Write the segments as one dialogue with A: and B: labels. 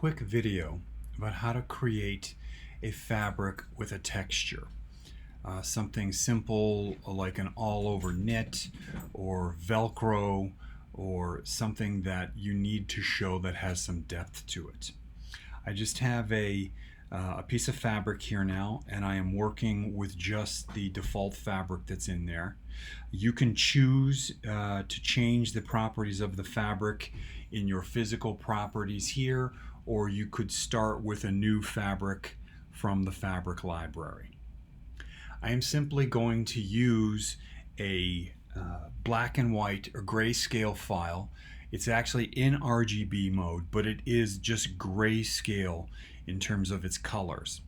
A: quick video about how to create a fabric with a texture. Something simple like an all-over knit or Velcro or something that you need to show that has some depth to it. I just have a piece of fabric here now, and I am working with just the default fabric that's in there. You can choose to change the properties of the fabric in your physical properties here, or you could start with a new fabric from the fabric library. I am simply going to use a black and white or grayscale file. It's actually in RGB mode, but it is just grayscale in terms of its colors.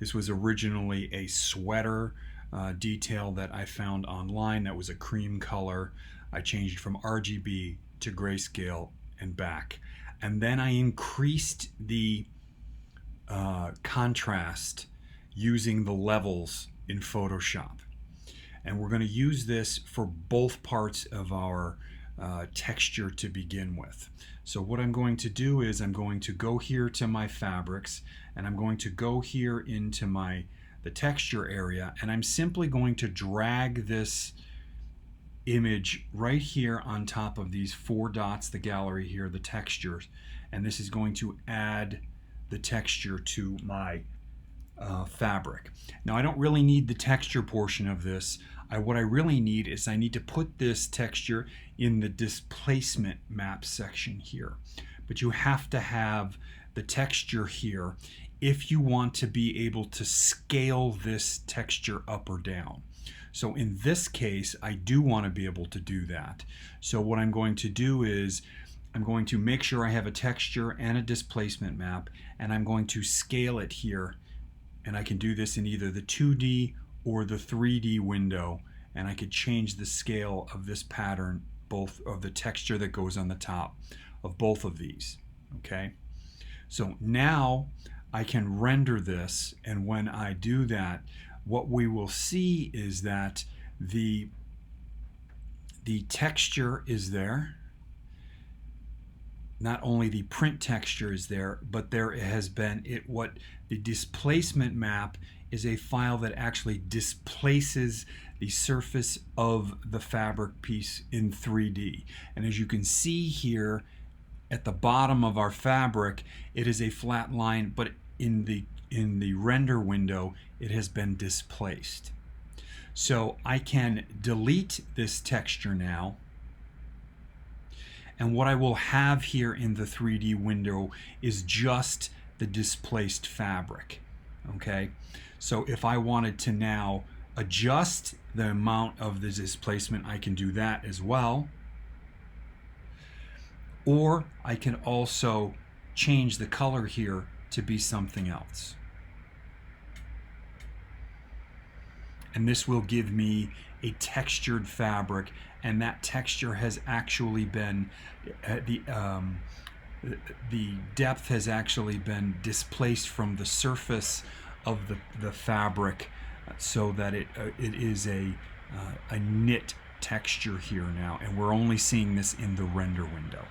A: This was originally a sweater detail that I found online that was a cream color. I changed from RGB to grayscale and back. And then I increased the contrast using the levels in Photoshop. And we're going to use this for both parts of our texture to begin with. So what I'm going to do is I'm going to go here to my fabrics, and I'm going to go here into the texture area, and I'm simply going to drag this image right here on top of these four dots, the gallery here, the textures, and this is going to add the texture to my fabric. Now I don't really need the texture portion of this. What I really need is I need to put this texture in the displacement map section here. But you have to have the texture here if you want to be able to scale this texture up or down. So in this case, I do want to be able to do that. So what I'm going to do is I'm going to make sure I have a texture and a displacement map, and I'm going to scale it here. And I can do this in either the 2D or the 3D window, and I could change the scale of this pattern, both of the texture that goes on the top of both of these. Okay, so now I can render this, and when I do that, what we will see is that the texture is there. Not only the print texture is there, but there has been what the displacement map is a file that actually displaces the surface of the fabric piece in 3D. And as you can see here at the bottom of our fabric, it is a flat line, but in the render window it has been displaced. So I can delete this texture now, and what I will have here in the 3D window is just the displaced fabric. Okay, so if I wanted to now adjust the amount of the displacement, I can do that as well. Or I can also change the color here to be something else. And this will give me a textured fabric, and that texture has actually been the depth has actually been displaced from the surface of the fabric, so that it is a knit texture here now, and we're only seeing this in the render window.